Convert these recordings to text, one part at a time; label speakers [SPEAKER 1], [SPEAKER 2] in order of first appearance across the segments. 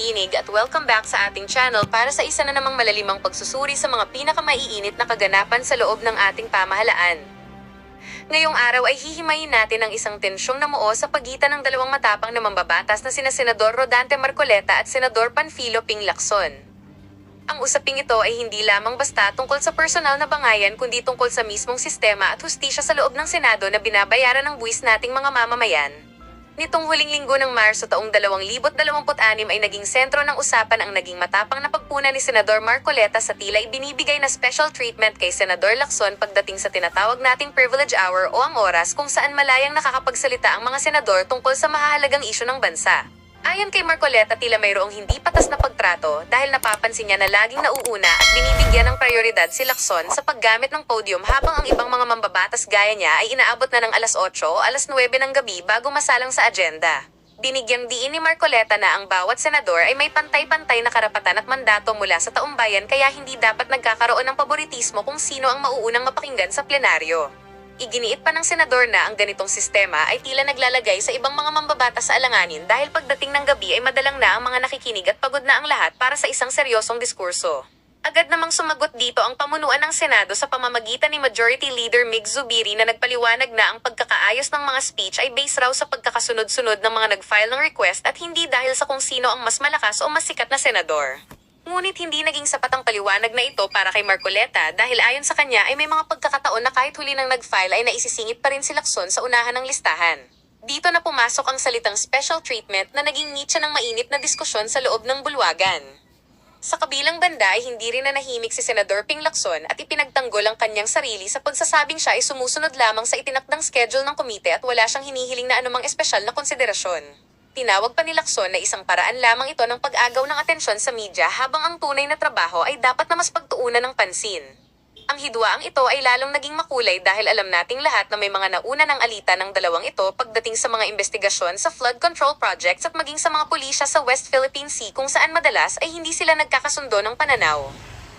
[SPEAKER 1] nakikinig at welcome back sa ating channel para sa isa na namang malalimang pagsusuri sa mga pinakamaiinit na kaganapan sa loob ng ating pamahalaan. Ngayong araw ay hihimayin natin ang isang tensyong namuo sa pagitan ng dalawang matapang na mambabatas na sina Senador Rodante Marcoleta at Senador Panfilo Ping Lacson. Ang usaping ito ay hindi lamang basta tungkol sa personal na bangayan kundi tungkol sa mismong sistema at hustisya sa loob ng Senado na binabayaran ng buwis nating mga mamamayan. Nitong huling linggo ng Marso taong 2026 ay naging sentro ng usapan ang naging matapang na pagpuna ni Senador Marcoleta sa tila ibinibigay na special treatment kay Senador Lacson pagdating sa tinatawag nating privilege hour o ang oras kung saan malayang nakakapagsalita ang mga senador tungkol sa mahahalagang isyu ng bansa. Ayon kay Marcoleta, tila mayroong hindi patas na pagtrato dahil napapansin niya na laging nauuna at binibigyan ng prioridad si Lacson sa paggamit ng podium habang ang ibang mga mambabatas gaya niya ay inaabot na ng alas 8 o alas 9 ng gabi bago masalang sa agenda. Binigyang diin ni Marcoleta na ang bawat senador ay may pantay-pantay na karapatan at mandato mula sa taumbayan kaya hindi dapat nagkakaroon ng paboritismo kung sino ang mauunang mapakinggan sa plenaryo. Iginiit pa ng senador na ang ganitong sistema ay tila naglalagay sa ibang mga mambabatas sa alanganin dahil pagdating ng gabi ay madalang na ang mga nakikinig at pagod na ang lahat para sa isang seryosong diskurso. Agad namang sumagot dito ang pamunuan ng Senado sa pamamagitan ni Majority Leader Mig Zubiri na nagpaliwanag na ang pagkakaayos ng mga speech ay based raw sa pagkakasunod-sunod ng mga nag-file ng request at hindi dahil sa kung sino ang mas malakas o mas sikat na senador. Ngunit hindi naging sapat ang paliwanag na ito para kay Marcoleta dahil ayon sa kanya ay may mga pagkakataon na kahit huli nang nag-file ay naisisingit pa rin si Lacson sa unahan ng listahan. Dito na pumasok ang salitang special treatment na naging nitsa ng mainit na diskusyon sa loob ng bulwagan. Sa kabilang banda ay hindi rin nanahimik si Senador Ping Lacson at ipinagtanggol ang kanyang sarili sa pagsasabing siya ay sumusunod lamang sa itinakdang schedule ng komite at wala siyang hinihiling na anumang espesyal na konsiderasyon. Tinawag pa ni Lacson na isang paraan lamang ito ng pag-agaw ng atensyon sa media habang ang tunay na trabaho ay dapat na mas pagtuunan ng pansin. Ang hidwaang ito ay lalong naging makulay dahil alam nating lahat na may mga nauna ng alita ng dalawang ito pagdating sa mga investigasyon sa flood control projects at maging sa mga pulisya sa West Philippine Sea kung saan madalas ay hindi sila nagkakasundo ng pananaw.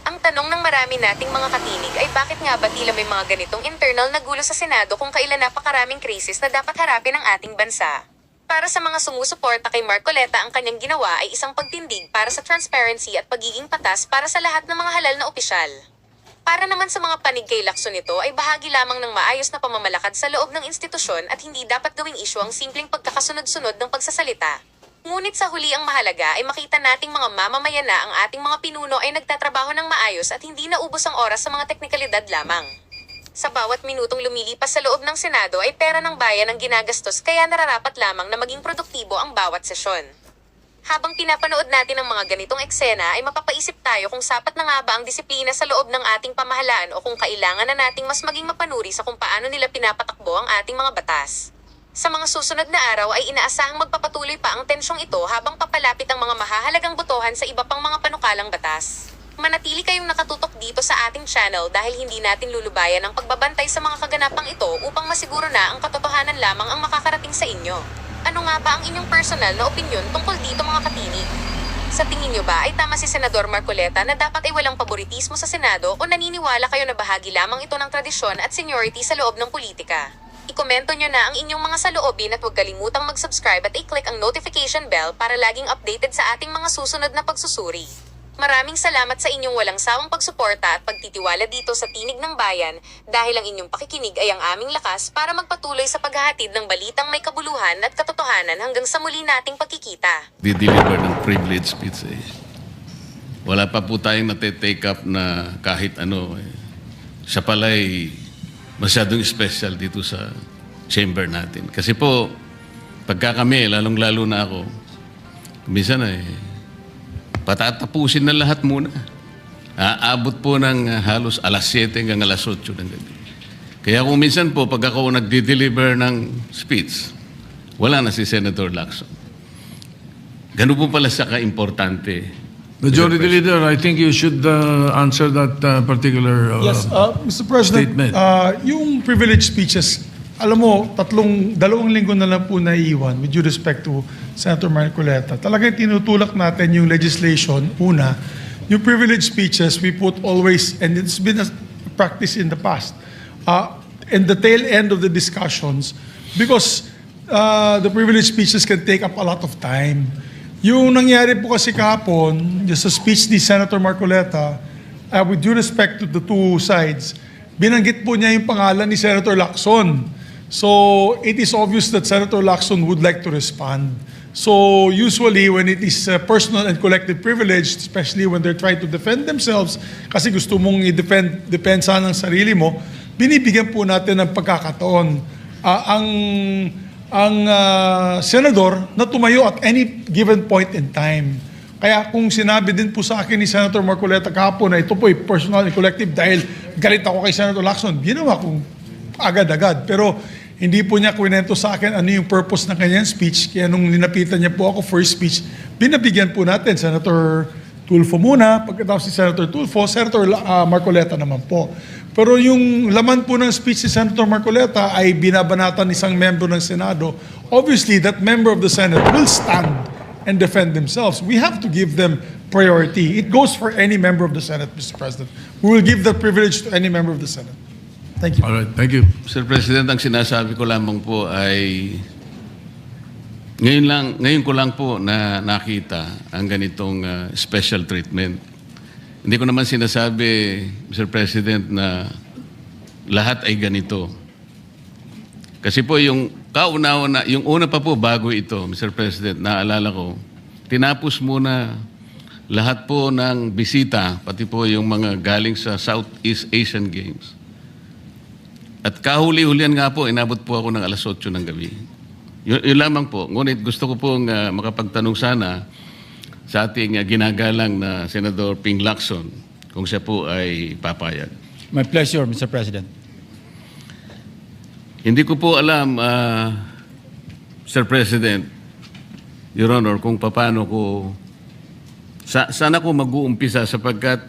[SPEAKER 1] Ang tanong ng marami nating mga katinig ay bakit nga ba tila may mga ganitong internal na gulo sa Senado kung kailan napakaraming krisis na dapat harapin ng ating bansa. Para sa mga sumusuporta kay Marcoleta, ang kanyang ginawa ay isang pagtindig para sa transparency at pagiging patas para sa lahat ng mga halal na opisyal. Para naman sa mga panig kay Lacson ito ay bahagi lamang ng maayos na pamamalakad sa loob ng institusyon at hindi dapat gawing isyu ang simpleng pagkakasunod-sunod ng pagsasalita. Ngunit sa huli ang mahalaga ay makita nating mga mamamayan na ang ating mga pinuno ay nagtatrabaho ng maayos at hindi naubos ang oras sa mga teknikalidad lamang. Sa bawat minutong lumilipas sa loob ng Senado ay pera ng bayan ang ginagastos kaya nararapat lamang na maging produktibo ang bawat sesyon. Habang pinapanood natin ang mga ganitong eksena ay mapapaisip tayo kung sapat na nga ba ang disiplina sa loob ng ating pamahalaan o kung kailangan na nating mas maging mapanuri sa kung paano nila pinapatakbo ang ating mga batas. Sa mga susunod na araw ay inaasahang magpapatuloy pa ang tensyong ito habang papalapit ang mga mahahalagang botohan sa iba pang mga panukalang batas. Manatili kayong nakatutok dito sa ating channel dahil hindi natin lulubayan ang pagbabantay sa mga kaganapang ito upang masiguro na ang katotohanan lamang ang makakarating sa inyo. Ano nga ba ang inyong personal na opinyon tungkol dito mga katinig? Sa tingin nyo ba ay tama si Senador Marcoleta na dapat ay walang paboritismo sa Senado o naniniwala kayo na bahagi lamang ito ng tradisyon at seniority sa loob ng politika? I-komento nyo na ang inyong mga saloobin at huwag kalimutang mag-subscribe at i-click ang notification bell para laging updated sa ating mga susunod na pagsusuri. Maraming salamat sa inyong walang sawang pagsuporta at pagtitiwala dito sa Tinig ng Bayan dahil ang inyong pakikinig ay ang aming lakas para magpatuloy sa paghahatid ng balitang may kabuluhan at katotohanan hanggang sa muli nating pagkikita.
[SPEAKER 2] Di-deliver ng privilege speech eh. Wala pa po tayong nate-take up na kahit ano. Siya pala'y masyadong special dito sa chamber natin. Kasi po, pagka kami, lalong-lalo na ako, minsan patatapusin na lahat muna. Aabot po ng halos alas 7 hanggang alas 8 ng gabi. Kaya kung minsan po, pag ako nagde-deliver ng speech, wala na si Senator Lacson. Ganun po pala siya ka-importante.
[SPEAKER 3] Majority Leader, I think you should answer that particular
[SPEAKER 4] Yes, Mr. President,
[SPEAKER 3] statement.
[SPEAKER 4] yung privilege speeches, alam mo, dalawang linggo na lang po naiiwan with due respect to Senator Marcoleta. Talagang tinutulak natin yung legislation, una, yung privilege speeches we put always, and it's been a practice in the past, in the tail end of the discussions, because the privilege speeches can take up a lot of time. Yung nangyari po kasi kahapon, just sa speech ni Senator Marcoleta, with due respect to the two sides, binanggit po niya yung pangalan ni Senator Lacson. So it is obvious that Senator Lacson would like to respond. So usually when it is personal and collective privilege, especially when they're trying to defend themselves, kasi gusto mong i-defend depensa ng sarili mo, binibigyan po natin ng pagkakataon. Ang senador na tumayo at any given point in time. Kaya kung sinabi din po sa akin ni Senator Marcoleta kahapon na ito po ay personal and collective dahil galit ako kay Senator Lacson, ginawa kong agad-agad. Pero hindi po niya kwento sa akin ano yung purpose ng kanyang speech. Kaya nung ninapitan niya po ako first speech, binabigyan po natin Senator Tulfo muna, pagkatapos si Senator Tulfo, Senator Marcoleta naman po. Pero yung laman po ng speech si Senator Marcoleta ay binabanatan isang membro ng Senado. Obviously, that member of the Senate will stand and defend themselves. We have to give them priority. It goes for any member of the Senate, Mr. President. We will give that privilege to any member of the Senate. Thank you.
[SPEAKER 3] All right, thank you.
[SPEAKER 2] Mr. President, ang sinasabi ko lamang po ay ngayon ko lang po na nakita ang ganitong special treatment. Hindi ko naman sinasabi, Mr. President, na lahat ay ganito. Kasi po yung yung una pa po bago ito, Mr. President, naalala ko, tinapos muna lahat po ng bisita, pati po yung mga galing sa Southeast Asian Games. At kahuli-hulian nga po, inabot po ako ng alas 8 ng gabi. Yun lamang po. Ngunit gusto ko pong makapagtanong sana sa ating ginagalang na Senador Ping Lacson kung siya po ay papayag.
[SPEAKER 5] My pleasure, Mr. President.
[SPEAKER 2] Hindi ko po alam, Mr. President, Your Honor, kung paano ko... Sana ko mag-uumpisa sapagkat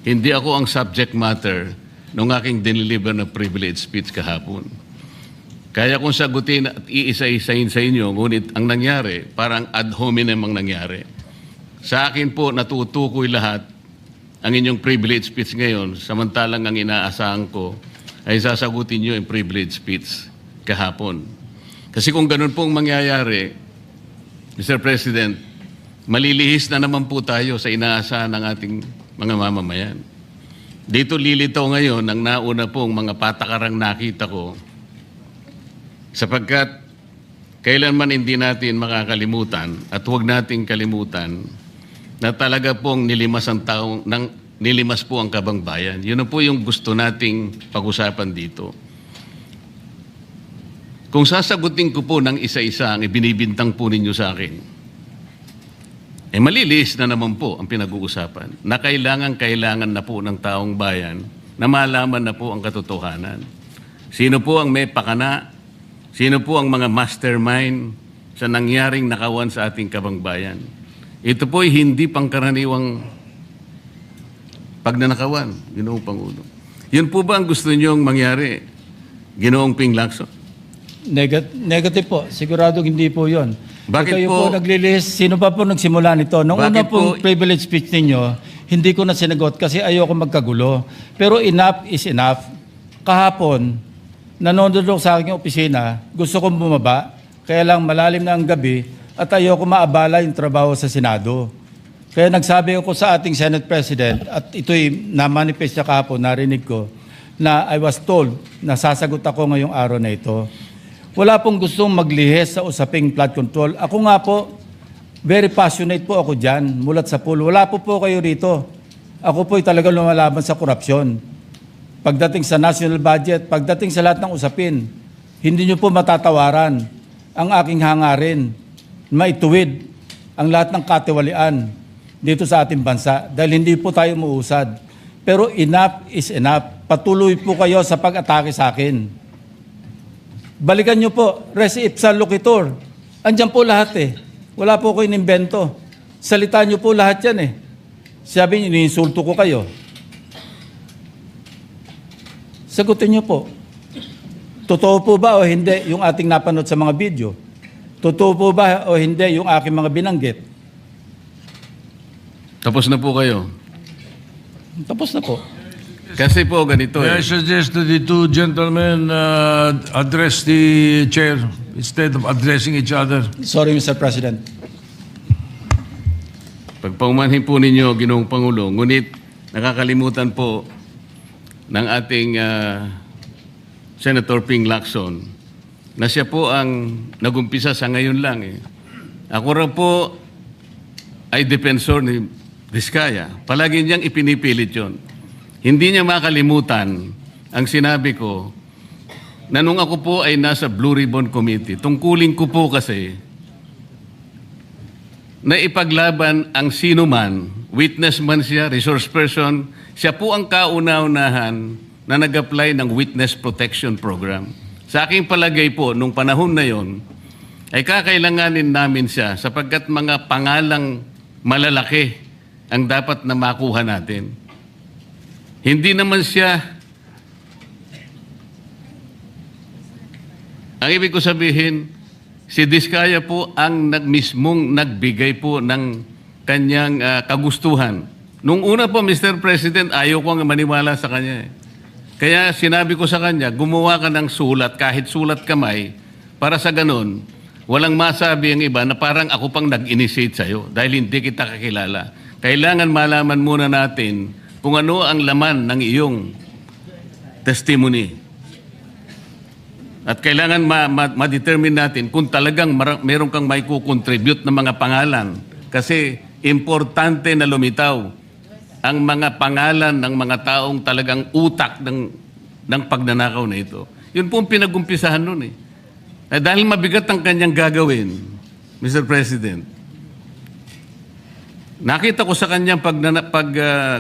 [SPEAKER 2] hindi ako ang subject matter ng aking diniliver na privilege speech kahapon. Kaya kung sagutin at iisa-isahin sa inyo, ngunit ang nangyari, parang ad hominem ang nangyari. Sa akin po, natutukoy lahat ang inyong privilege speech ngayon, samantalang ang inaasahan ko ay sasagutin nyo yung privilege speech kahapon. Kasi kung ganun pong mangyayari, Mr. President, malilihis na naman po tayo sa inaasahan ng ating mga mamamayan. Dito lilitaw ngayon ang nauna pong mga patakarang nakita ko sapagkat kailanman hindi natin makakalimutan at huwag nating kalimutan na talaga pong nilimas po ang kabangbayan. Yun na po yung gusto nating pag-usapan dito. Kung sasagutin ko po ng isa-isa ang ibinibintang po ninyo sa akin, maliliis na naman po ang pinag-uusapan na kailangan na po ng taong bayan na malaman na po ang katotohanan. Sino po ang may pakana? Sino po ang mga mastermind sa nangyaring nakawan sa ating kabangbayan? Ito po ay hindi pangkaraniwang pagnanakawan, Ginoong Pangulo. Yun po ba ang gusto niyong mangyari, Ginoong Ping Lacson?
[SPEAKER 5] Negative po. Sigurado hindi po yun.
[SPEAKER 2] Bakit
[SPEAKER 5] kayo
[SPEAKER 2] po-
[SPEAKER 5] po naglilihis, sino pa po nagsimula nito? Nung
[SPEAKER 2] Bakit
[SPEAKER 5] una pong
[SPEAKER 2] po-
[SPEAKER 5] privilege speech ninyo, hindi ko na sinagot kasi ayoko magkagulo. Pero enough is enough. Kahapon, nanonood ako sa aking opisina, gusto kong bumaba, kaya lang malalim na ang gabi at ayoko maabala yung trabaho sa Senado. Kaya nagsabi ako sa ating Senate President at ito'y na-manifest niya kahapon, narinig ko, na I was told na sasagot ako ngayong araw na ito. Wala pong gustong maglihis sa usaping flood control. Ako nga po, very passionate po ako dyan, mulat sa pool. Wala po kayo rito. Ako po'y talagang lumalaban sa korupsyon. Pagdating sa national budget, pagdating sa lahat ng usapin, hindi nyo po matatawaran ang aking hangarin, maituwid ang lahat ng katiwalian dito sa ating bansa dahil hindi po tayo muusad. Pero enough is enough. Patuloy po kayo sa pag-atake sa akin. Balikan nyo po, res ipsa loquitur. Andyan po lahat eh. Wala po ko inimbento. Salita nyo po lahat yan eh. Sabi nyo, iniinsulto ko kayo. Sagutin nyo po. Totoo po ba o hindi yung ating napanood sa mga video? Totoo po ba o hindi yung aking mga binanggit?
[SPEAKER 2] Tapos na po kayo.
[SPEAKER 5] Tapos na po.
[SPEAKER 2] Kasi po ganito
[SPEAKER 3] May I suggest that the two gentlemen address the chair instead of addressing each other.
[SPEAKER 5] Sorry, Mr. President.
[SPEAKER 2] Pagpaumanhin po ninyo, Ginoong Pangulo, ngunit nakakalimutan po ng ating Senator Ping Lacson na siya po ang nagumpisa sa ngayon lang. Ako raw po ay defensor ni Diskaya. Palagi niyang ipinipilit yon. Hindi niya makalimutan ang sinabi ko na nung ako po ay nasa Blue Ribbon Committee, tungkulin ko po kasi na ipaglaban ang sino man, witness man siya, resource person, siya po ang kauna-unahan na nag-apply ng Witness Protection Program. Sa aking palagay po, nung panahon na yon, ay kakailanganin namin siya sapagkat mga pangalang malalaki ang dapat na makuha natin. Hindi naman siya, ang ibig ko sabihin, si Diskaya po ang mismong nagbigay po ng kanyang kagustuhan. Nung una po, Mr. President, ayaw ko ang maniwala sa kanya. Kaya sinabi ko sa kanya, gumawa ka ng sulat, kahit sulat kamay, para sa ganun, walang masabi ang iba na parang ako pang nag-initiate sa'yo dahil hindi kita kakilala. Kailangan malaman muna natin kung ano ang laman ng iyong testimony. At kailangan ma-determine natin kung talagang meron kang may kukontribute na mga pangalan. Kasi importante na lumitaw ang mga pangalan ng mga taong talagang utak ng pagnanakaw na ito. Yun po ang pinag-umpisahan nun eh. Dahil mabigat ang kanyang gagawin, Mr. President, nakita ko sa kanyang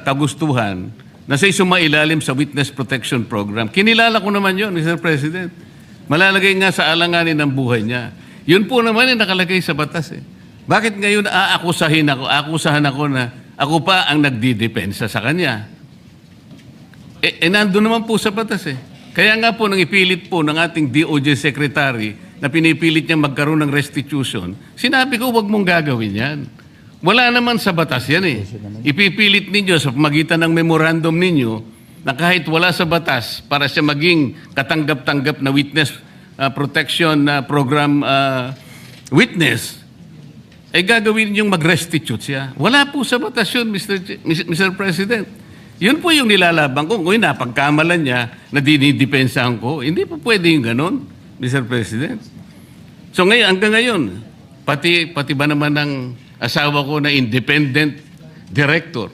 [SPEAKER 2] kagustuhan na siya'y sumailalim sa Witness Protection Program. Kinilala ko naman yun, Mr. President. Malalagay nga sa alanganin ng buhay niya. Yun po naman ay nakalagay sa batas eh. Bakit ngayon akusahan ako na ako pa ang nagdidepensa sa kanya? Nandun naman po sa batas eh. Kaya nga po nang ipilit po ng ating DOJ Secretary na pinipilit niya magkaroon ng restitution, sinabi ko huwag mong gagawin yan. Wala naman sa batas yan eh. Ipipilit ninyo sa pamagitan ng memorandum ninyo na kahit wala sa batas para siya maging katanggap-tanggap na witness protection program witness, ay gagawin niyong mag-restitute siya. Wala po sa batas yun, Mr. President. Yun po yung nilalaban ko. Kung napagkamalan niya na dinidepensahan ko, hindi po pwede yung ganon, Mr. President. So ngayon, hanggang ngayon, pati ba naman ng asawa ko na independent director,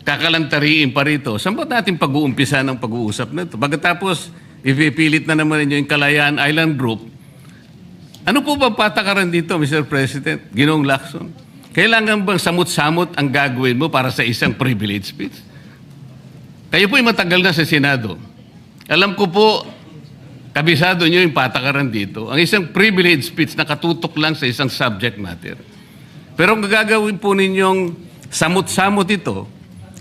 [SPEAKER 2] kakalantariin pa rito. Saan ba natin pag-uumpisa ng pag-uusap na ito? Pagkatapos, ipipilit na naman ninyo yung Kalayaan Island Group. Ano po ba patakaran dito, Mr. President? Ginoong Lacson? Kailangan bang samot-samot ang gagawin mo para sa isang privilege speech? Kayo po'y matagal na sa Senado. Alam ko po, kabisado nyo yung patakaran dito. Ang isang privilege speech nakatutok lang sa isang subject matter. Pero ang gagawin po ninyong samot-samot ito,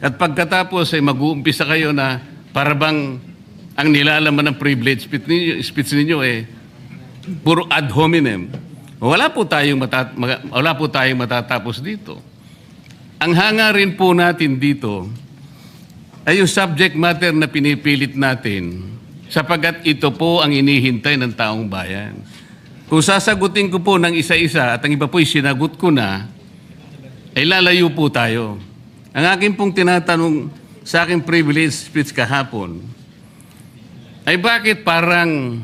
[SPEAKER 2] at pagkatapos ay mag-uumpisa kayo na parabang ang nilalaman ng privilege speech ninyo puro ad hominem. Wala po tayong matatapos dito. Ang hangarin po natin dito ay yung subject matter na pinipilit natin sapagat ito po ang inihintay ng taong bayan. Kung sasagutin ko po ng isa-isa at ang iba po'y sinagot ko na, ay lalayo po tayo. Ang akin pong tinatanong sa aking privilege speech kahapon ay bakit parang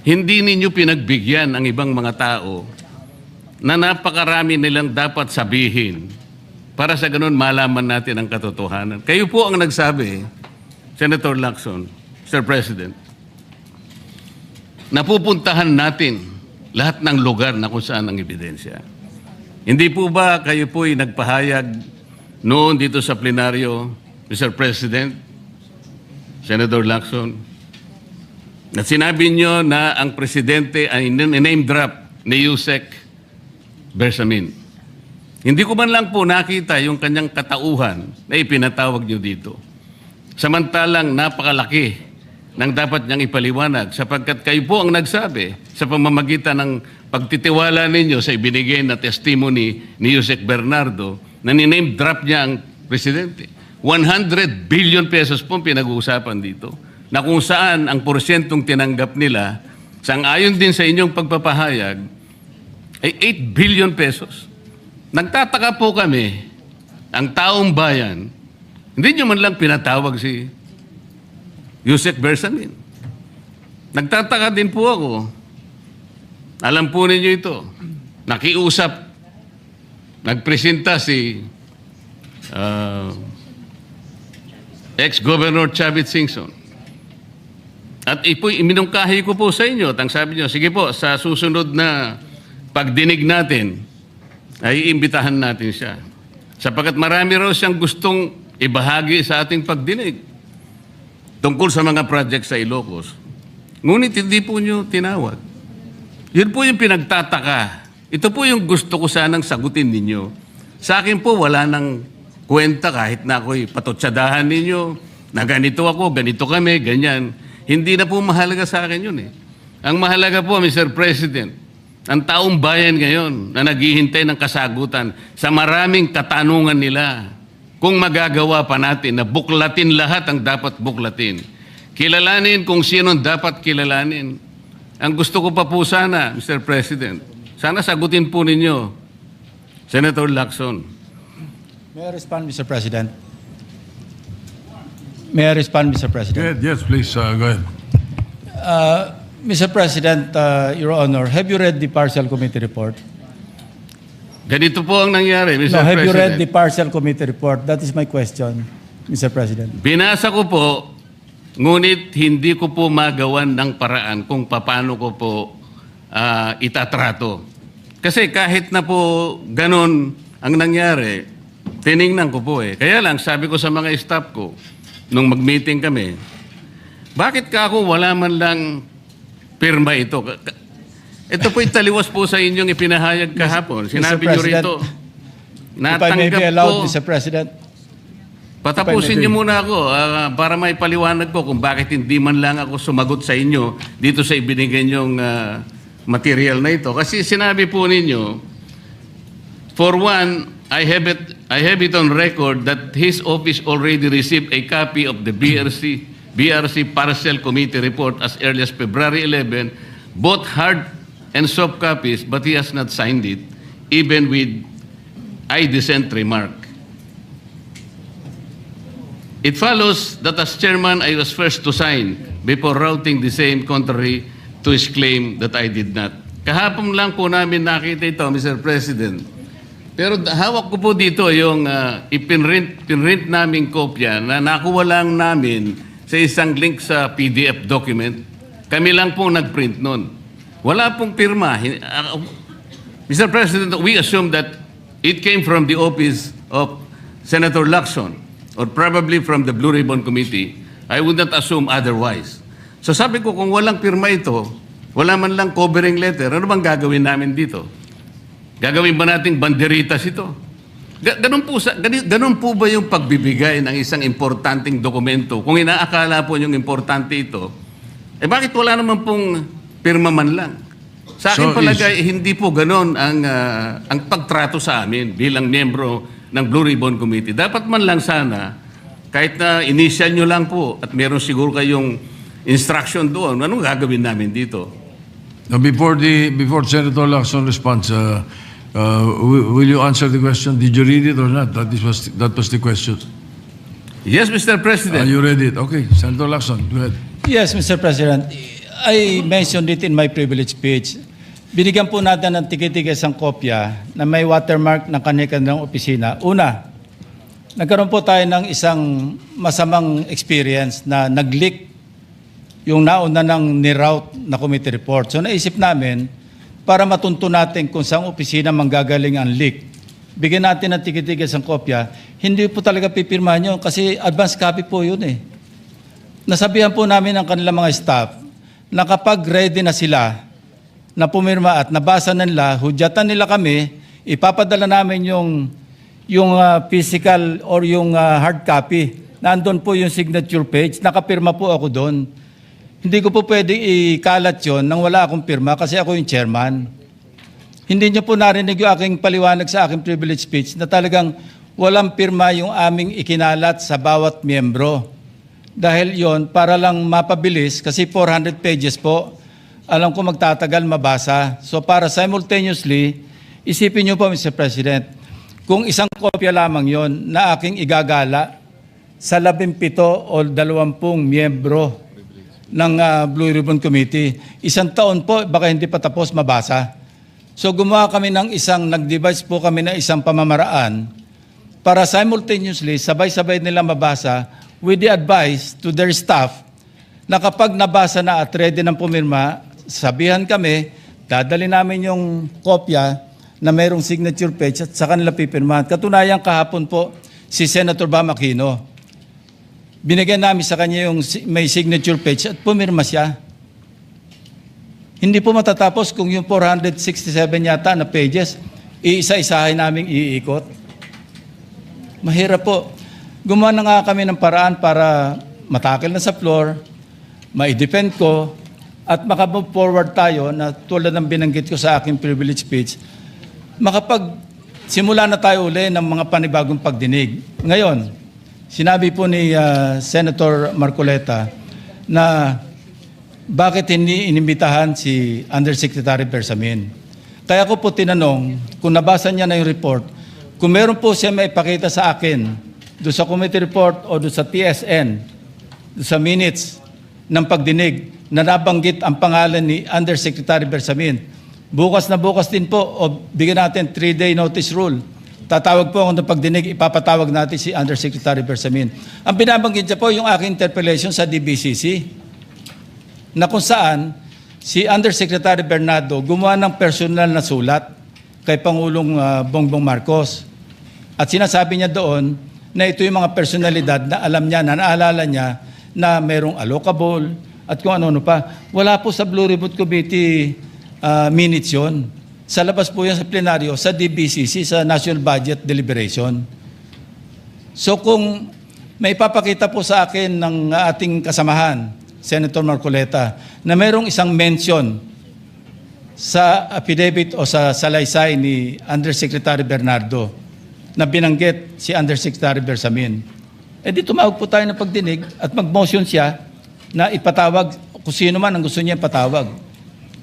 [SPEAKER 2] hindi ninyo pinagbigyan ang ibang mga tao na napakarami nilang dapat sabihin para sa ganun malaman natin ang katotohanan. Kayo po ang nagsabi, Senator Lacson, Mr. President, napupuntahan natin lahat ng lugar na kung saan ang ebidensya. Hindi po ba kayo po'y nagpahayag noon dito sa plenaryo, Mr. President, Senator Lacson, na sinabi nyo na ang presidente ay name drop ni Yusek Bersamin. Hindi ko man lang po nakita yung kanyang katauhan na ipinatawag nyo dito. Samantalang napakalaki ng dapat niyang ipaliwanag sapagkat kayo po ang nagsabi sa pamamagitan ng pagtitiwala ninyo sa ibinigay na testimony ni Yusek Bernardo na niname drop niya ang presidente. 100 billion pesos po pinag-uusapan dito na kung saan ang porsyentong tinanggap nila sang-ayon din sa inyong pagpapahayag ay 8 billion pesos Nagtataka po kami, ang taong bayan, hindi nyo man lang pinatawag si Yusek Bersamin. Nagtataka din po ako. Alam po ninyo ito. Nakiusap, nagpresenta si ex-Governor Chavit Singson. At iminungkahi ko po sa inyo at ang sabi nyo, sige po, sa susunod na pagdinig natin, ay iimbitahan natin siya. Sapagkat marami raw siyang gustong ibahagi sa ating pagdinig tungkol sa mga project sa Ilocos. Ngunit hindi po nyo tinawag. Yun po yung pinagtataka. Ito po yung gusto ko sanang sagutin ninyo. Sa akin po, wala nang kwenta kahit na ako'y patutsadahan ninyo na ganito ako, ganito kami, ganyan. Hindi na po mahalaga sa akin yun eh. Ang mahalaga po, Mr. President, ang taong bayan ngayon na naghihintay ng kasagutan sa maraming katanungan nila kung magagawa pa natin na buklatin lahat ang dapat buklatin. Kilalanin kung sino dapat kilalanin. Ang gusto ko pa po sana, Mr. President, sana sagutin po ninyo, Senator Lacson.
[SPEAKER 5] May I respond, Mr. President? May I respond, Mr. President?
[SPEAKER 3] Yes, please, go ahead.
[SPEAKER 5] Mr. President, Your Honor, have you read the partial committee report?
[SPEAKER 2] Ganito po ang nangyari, Mr.
[SPEAKER 5] No, have
[SPEAKER 2] President.
[SPEAKER 5] you read the partial committee report? That is my question, Mr. President.
[SPEAKER 2] Binasa ko po, ngunit hindi ko po magawan ng paraan kung paano ko po itatrato. Kasi kahit na po ganun ang nangyari, tiningnan ko po eh. Kaya lang, sabi ko sa mga staff ko, nung mag-meeting kami, bakit ka ako wala man lang pirma ito? Ito po italiwas po sa inyong ipinahayag kahapon. Sinabi nyo rito,
[SPEAKER 5] If I may be
[SPEAKER 2] natanggap
[SPEAKER 5] allowed,
[SPEAKER 2] ko.
[SPEAKER 5] Mr. President.
[SPEAKER 2] Patapusin niyo muna ako para may paliwanag ko kung bakit hindi man lang ako sumagot sa inyo dito sa ibinigay niyong material na ito. Kasi sinabi po ninyo, for one, I have it on record that his office already received a copy of the BRC Partial Committee report as early as February 11, both hard and soft copies, but he has not signed it, even with I dissent remark. It follows that as chairman, I was first to sign before routing the same contrary to his claim that I did not. Kahapon lang po namin nakita ito, Mr. President. Pero hawak ko po dito yung ipinrint naming kopya na nakuha lang namin sa isang link sa PDF document. Kami lang po nag-print nun. Wala pong pirma. Mr. President, we assume that it came from the office of Senator Lacson or probably from the Blue Ribbon Committee. I would not assume otherwise. So sabi ko, kung walang pirma ito, wala man lang covering letter, ano bang gagawin namin dito? Gagawin ba nating banderitas ito? Ganun po ba yung pagbibigay ng isang importanteng dokumento? Kung inaakala po yung importante ito, bakit wala naman pong pirma man lang? Sa akin palagay, hindi po ganun ang pagtrato sa amin bilang miyembro ng Blue Ribbon Committee. Dapat man lang sana, kahit na initial nyo lang po at meron siguro kayong instruction doon, anong gagawin namin dito?
[SPEAKER 3] Now, before Senator Lacson responds, will you answer the question? Did you read it or not? That was the question.
[SPEAKER 2] Yes, Mr. President.
[SPEAKER 3] You read it. Okay, Senator Lacson, go ahead.
[SPEAKER 5] Yes, Mr. President. I mentioned it in my privilege speech. Binigyan po natin ng tikitikis ang kopya na may watermark ng kanya-kanyang opisina. Una, nagkaroon po tayo ng isang masamang experience na nag-leak yung nauna ng niroute na committee report. So naisip namin, para matunto natin kung saan opisina manggagaling ang leak, bigyan natin ng tikitikis ang kopya. Hindi po talaga pipirmahan yun kasi advance copy po yun eh. Nasabihan po namin ang kanilang mga staff na kapag ready na sila na pumirma at nabasa na nila, hudyatan nila kami, ipapadala namin yung physical or yung hard copy. Nandun po yung signature page, nakapirma po ako doon. Hindi ko po pwede ikalat yun nang wala akong pirma kasi ako yung chairman. Hindi niyo po narinig yung aking paliwanag sa aking privilege speech na talagang walang pirma yung aming ikinalat sa bawat miyembro. Dahil yon para lang mapabilis kasi 400 pages po, alam ko magtatagal mabasa. So para simultaneously, isipin niyo po Mr. President, kung isang kopya lamang yon na aking igagala sa 17 o 20 miyembro ng Blue Ribbon Committee. Isang taon po, baka hindi pa tapos mabasa. So gumawa kami ng nag-devise po kami ng isang pamamaraan para simultaneously, sabay-sabay nila mabasa with the advice to their staff na kapag nabasa na at ready ng pumirma, sabihan kami, dadali namin yung kopya na mayroong signature page at sa kanila pipirmahan. Katunayan kahapon po si Senator Bam Aquino. Binigyan namin sa kanya yung may signature page at pumirma siya. Hindi po matatapos kung yung 467 yata na pages, iisa-isahin namin iikot. Mahirap po. Gumawa na nga kami ng paraan para matakil na sa floor, ma-defend ko, at makamove forward tayo na tulad ng binanggit ko sa aking privilege speech, simula na tayo uli ng mga panibagong pagdinig. Ngayon, sinabi po ni Senator Marcoleta na bakit hindi inimbitahan si Undersecretary Bersamin. Kaya ko po tinanong, kung nabasa niya na yung report, kung meron po siya may ipakita sa akin doon sa committee report o doon sa TSN, doon sa minutes ng pagdinig na nabanggit ang pangalan ni Undersecretary Bersamin. Bukas na bukas din po o bigyan natin 3-day notice rule. Tatawag po ako ng pagdinig, ipapatawag natin si Undersecretary Bersamin. Ang binabanggit niya po yung aking interpellation sa DBCC na kung saan si Undersecretary Bernardo gumawa ng personal na sulat kay Pangulong Bongbong Marcos. At sinasabi niya doon na ito yung mga personalidad na alam niya, na naalala niya na merong allocable at kung ano-ano pa. Wala po sa Blue Ribbon Committee minutes yun. Sa labas po yan sa plenaryo, sa DBCC, sa National Budget Deliberation. So kung may papakita po sa akin ng ating kasamahan, Senator Marcoleta, na mayroong isang mention sa affidavit o sa salaysay ni Undersecretary Bernardo na binanggit si Undersecretary Bersamin, di tumawag po tayo ng pagdinig at mag-motion siya na ipatawag kung sino man ang gusto niya ipatawag.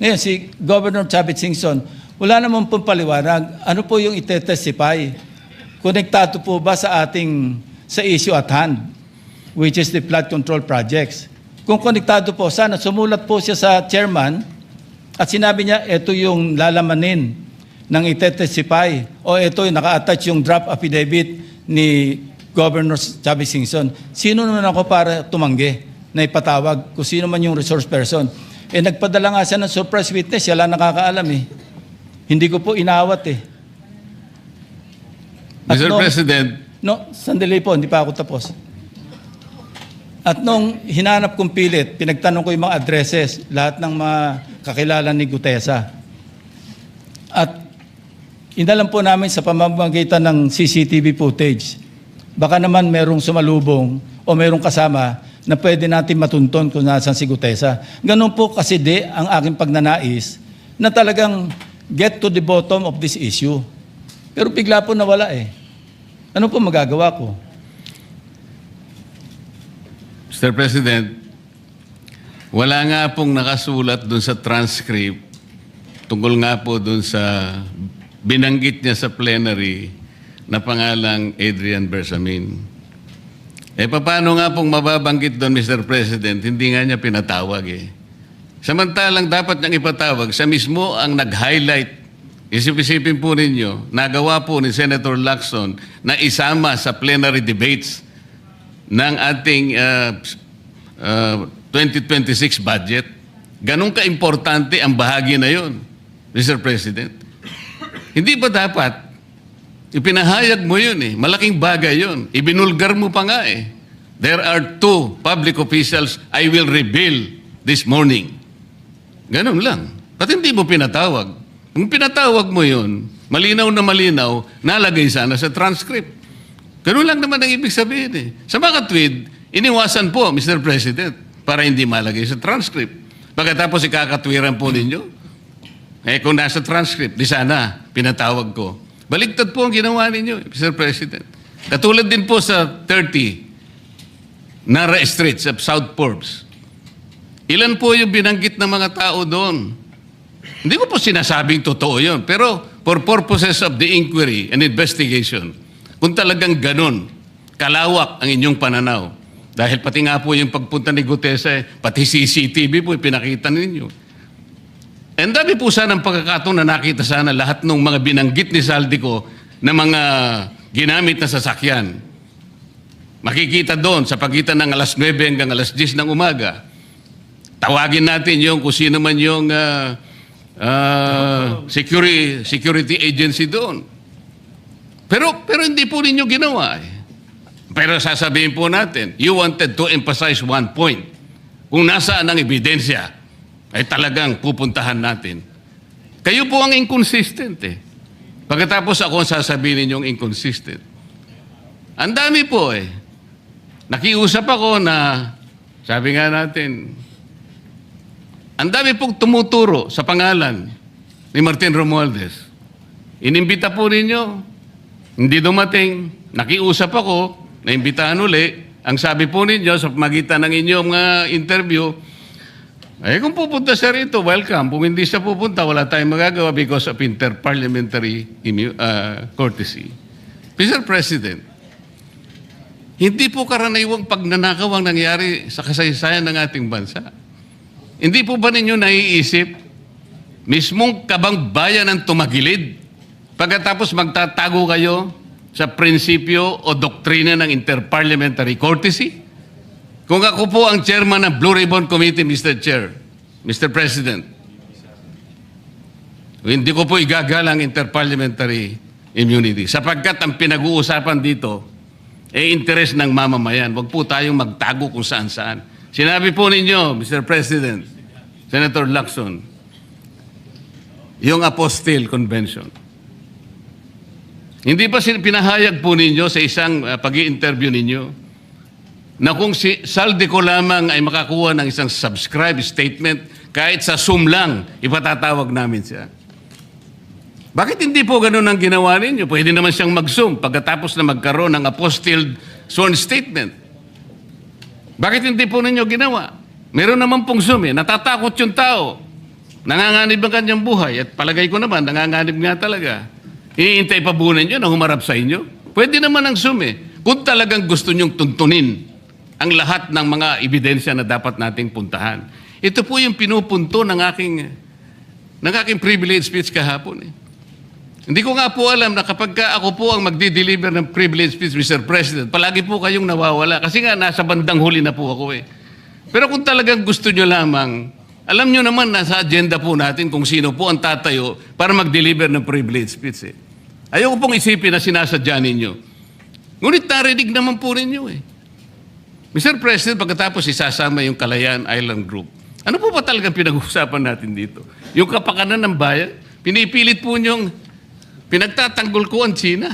[SPEAKER 5] Ngayon, si Governor Chavit Singson, wala naman pong paliwanag. Ano po yung ite-testify? Konektado po ba sa issue at hand, which is the flood control projects? Kung konektado po, sana sumulat po siya sa chairman at sinabi niya, ito yung lalamanin ng ite-testify o ito yung naka-attach yung draft affidavit ni Governor Chavit Singson. Sino naman ako para tumanggi na ipatawag kung sino man yung resource person? Nagpadala nga siya ng surprise witness, siya lang nakakaalam eh. Hindi ko po inawat eh. At
[SPEAKER 2] Mr. President.
[SPEAKER 5] Sandali po, hindi pa ako tapos. At nung hinanap kong pilit, pinagtanong ko yung mga addresses, lahat ng mga kakilala ni Gutesa. At inalam po namin sa pamamagitan ng CCTV footage, baka naman merong sumalubong o merong kasama na pwede natin matunton kung nasan si Gutesa. Ganun po kasi ang aking pagnanais na talagang get to the bottom of this issue. Pero bigla po nawala eh. Ano po magagawa ko?
[SPEAKER 2] Mr. President, wala nga pong nakasulat dun sa transcript tungkol nga po dun sa binanggit niya sa plenary na pangalang Adrian Bersamin. Paano nga pong mababanggit doon, Mr. President? Hindi nga niya pinatawag eh. Samantalang dapat niyang ipatawag, siya mismo ang nag-highlight. Isip-isipin po ninyo, nagawa po ni Senator Lacson na isama sa plenary debates ng ating 2026 budget. Ganun ka-importante ang bahagi na yon, Mr. President. Hindi ba dapat ipinahayag mo yun eh. Malaking bagay yun. Ibinulgar mo pa nga eh. There are 2 public officials I will reveal this morning. Ganun lang. Ba't hindi mo pinatawag? Kung pinatawag mo yun, malinaw na malinaw, nalagay sana sa transcript. Ganun lang naman ang ibig sabihin eh. Sa mga tweet, iniwasan po, Mr. President, para hindi malagay sa transcript. Pagkatapos ikakatwiran po ninyo, kung nasa transcript, di sana pinatawag ko. Baligtad po ang ginawa ninyo, Mr. President. Katulad din po sa 30 Nara Street sa South Forbes. Ilan po yung binanggit ng mga tao doon? Hindi ko po sinasabing totoo yun. Pero for purposes of the inquiry and investigation, kung talagang ganun, kalawak ang inyong pananaw, dahil pati nga po yung pagpunta ni Gutesa, pati CCTV po ipinakita ninyo. And dami po sana ang pagkakataon na nakita sana lahat ng mga binanggit ni Saldico na mga ginamit na sasakyan. Makikita doon sa pagitan ng alas 9 hanggang alas 10 ng umaga. Tawagin natin yung kung sino man yung security agency doon. Pero hindi po ninyo ginawa eh. Pero sasabihin po natin, you wanted to emphasize one point. Kung nasaan ang ebidensya, ay talagang pupuntahan natin. Kayo po ang inconsistent eh. Pagkatapos ako ang sasabihin ninyong inconsistent. Ang dami po eh. Nakiusap ako na, sabi nga natin, ang dami pong tumuturo sa pangalan ni Martin Romualdez. Inimbita po ninyo, hindi dumating, nakiusap ako, naimbitahan uli. Ang sabi po ninyo sa magitan ng inyong interview, kung pupunta siya rito, welcome. Kung hindi siya pupunta, wala tayong magagawa because of interparliamentary courtesy. Mr. President, hindi po karaniwang pagnanakaw ang nangyari sa kasaysayan ng ating bansa. Hindi po ba ninyo naiisip, mismong kabang bayan ang tumagilid, pagkatapos magtatago kayo sa prinsipyo o doktrina ng interparliamentary courtesy? Kung ako po ang chairman ng Blue Ribbon Committee, Mr. Chair, Mr. President, hindi ko po igagalang interparliamentary immunity sapagkat ang pinag-uusapan dito ay interes ng mamamayan. Huwag po tayong magtago kung saan-saan. Sinabi po ninyo, Mr. President, Senator Lacson, yung Apostille Convention. Hindi ba pinahayag po ninyo sa isang pag-i-interview ninyo na kung si Saldico lamang ay makakuha ng isang subscribe statement, kahit sa Zoom lang, ipatatawag namin siya. Bakit hindi po ganun ang ginawa ninyo? Pwede naman siyang mag-Zoom pagkatapos na magkaroon ng apostille sworn statement. Bakit hindi po ninyo ginawa? Meron naman pong Zoom eh. Natatakot yung tao. Nanganganib ang kanyang buhay. At palagay ko naman, nanganganib nga talaga. Iintay pa po ninyo na humarap sa inyo? Pwede naman ang Zoom eh. Kung talagang gusto nyong tuntunin ang lahat ng mga ebidensya na dapat nating puntahan. Ito po yung pinupunto ng aking privilege speech kahapon eh. Hindi ko nga po alam na kapag ako po ang magdi-deliver ng privilege speech, Mr. President, palagi po kayong nawawala. Kasi nga, nasa bandang huli na po ako eh. Pero kung talagang gusto nyo lamang, alam nyo naman nasa agenda po natin kung sino po ang tatayo para mag-deliver ng privilege speech eh. Ayoko pong isipin na sinasadya ninyo. Ngunit narinig naman po ninyo eh. Mr. President, pagkatapos isasama yung Kalayaan Island Group, ano po ba talagang pinag-uusapan natin dito? Yung kapakanan ng bayan, pinipilit po nyong pinagtatanggol ko ang China.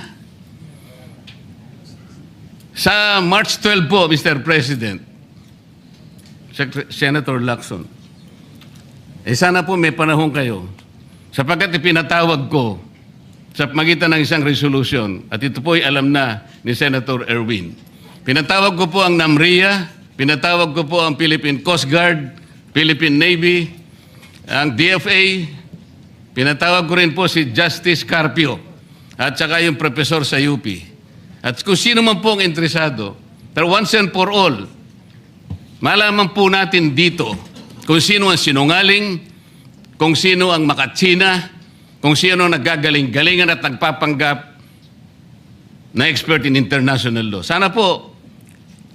[SPEAKER 2] Sa March 12 po, Mr. President, Senator Lacson, sana po may panahon kayo sapagkat ipinatawag ko sa magitan ng isang resolution at ito po ay alam na ni Senator Erwin. Pinatawag ko po ang NAMRIA, pinatawag ko po ang Philippine Coast Guard, Philippine Navy, ang DFA, pinatawag ko rin po si Justice Carpio at saka yung professor sa UP. At kung sino man po ang interesado, pero once and for all, malaman po natin dito kung sino ang sinungaling, kung sino ang makatsina, kung sino ang naggagaling-galingan at nagpapanggap na expert in international law. Sana po,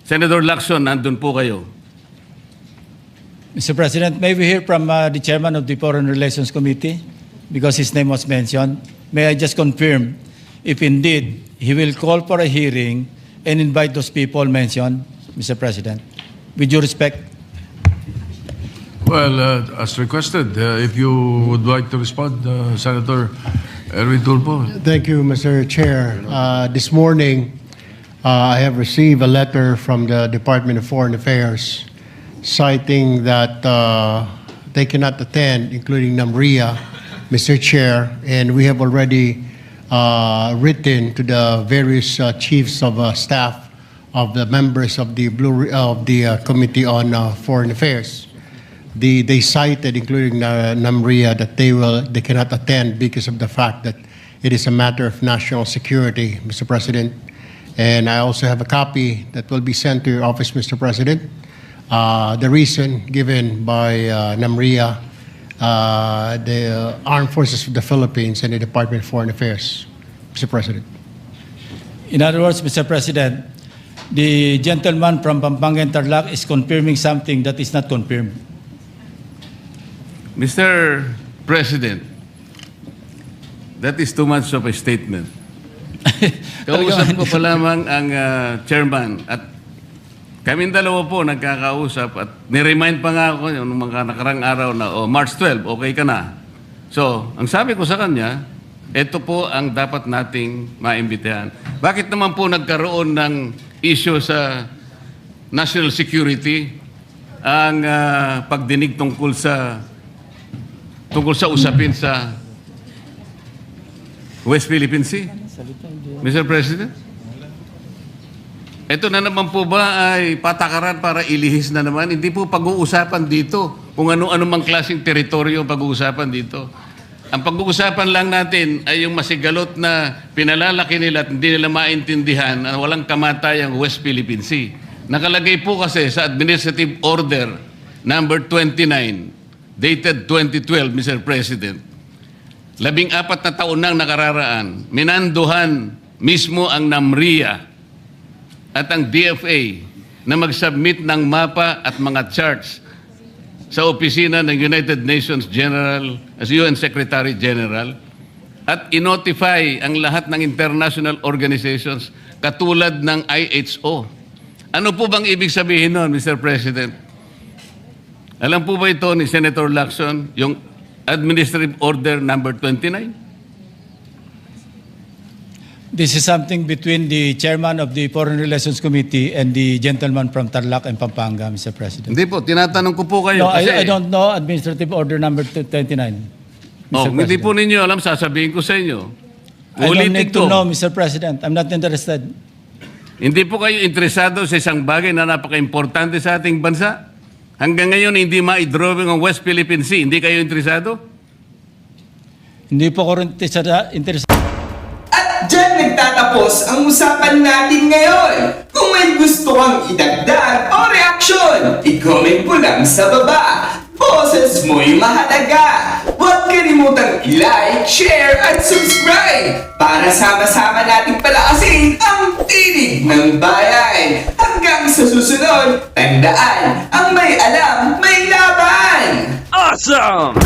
[SPEAKER 2] Senator Lacson, nandun po kayo.
[SPEAKER 5] Mr. President, may we hear from the chairman of the Foreign Relations Committee? Because his name was mentioned. May I just confirm if indeed he will call for a hearing and invite those people mentioned, Mr. President? With due respect.
[SPEAKER 3] Well, as requested, if you would like to respond, Senator Erwin Tulfo.
[SPEAKER 6] Thank you, Mr. Chair. This morning, I have received a letter from the Department of Foreign Affairs citing that they cannot attend, including NAMRIA, Mr. Chair, and we have already written to the various chiefs of staff of the members of the Committee on Foreign Affairs. they cited, including NAMRIA, that they cannot attend because of the fact that it is a matter of national security, Mr. President. And I also have a copy that will be sent to your office, Mr. President. The reason given by NAMRIA, the Armed Forces of the Philippines, and the Department of Foreign Affairs, Mr. President.
[SPEAKER 5] In other words, Mr. President, the gentleman from Pampanga and Tarlac is confirming something that is not confirmed.
[SPEAKER 2] Mr. President, that is too much of a statement. Kausap ko pa lamang ang chairman at kaming dalawa po nagkakausap at niremind pa nga ako yung mga nakarang araw na, March 12, okay ka na. So, ang sabi ko sa kanya, ito po ang dapat nating maimbitahan. Bakit naman po nagkaroon ng issue sa national security ang pagdinig tungkol sa usapin sa West Philippine Sea? Mr. President? Ito na naman po ba ay patakaran para ilihis na naman? Hindi po pag-uusapan dito kung ano-ano mang klaseng teritoryo pag-uusapan dito. Ang pag-uusapan lang natin ay yung masigalot na pinalalaki nila at hindi nila maintindihan na walang kamatay ang West Philippine Sea. Nakalagay po kasi sa Administrative Order number 29, dated 2012, Mr. President. 14 na taon nang nakararaan, minanduhan mismo ang NAMRIA at ang DFA na mag-submit ng mapa at mga charts sa opisina ng United Nations General, as UN Secretary General, at inotify ang lahat ng international organizations katulad ng IHO. Ano po bang ibig sabihin nun, Mr. President? Alam po ba ito ni Senator Lacson, yung Administrative Order number 29?
[SPEAKER 5] This is something between the chairman of the Foreign Relations Committee and the gentleman from Tarlac and Pampanga, Mr. President.
[SPEAKER 2] Hindi po, tinatanong ko po kayo.
[SPEAKER 5] No,
[SPEAKER 2] kasi,
[SPEAKER 5] I don't know Administrative Order number 29. Mr.
[SPEAKER 2] hindi po
[SPEAKER 5] President.
[SPEAKER 2] ninyo alam, sasabihin ko sa inyo.
[SPEAKER 5] I don't
[SPEAKER 2] Ulitin
[SPEAKER 5] need to
[SPEAKER 2] ko.
[SPEAKER 5] know, Mr. President. I'm not interested.
[SPEAKER 2] Hindi po kayo interesado sa isang bagay na napaka-importante sa ating bansa? Hanggang ngayon, hindi ma-drawing ang West Philippine Sea. Hindi kayo interesado?
[SPEAKER 5] Hindi po ko rin interested.
[SPEAKER 7] At dyan nagtatapos ang usapan natin ngayon. Kung may gusto kang idagdag o reaksyon, i-comment mo lang sa baba. Boses mo'y mahalaga. Huwag kalimutang i-like, share, at subscribe para sama-sama nating palakasin ang tinig ng bayan. Hanggang sa susunod, tandaan, ang may alam, may laban!
[SPEAKER 8] Awesome!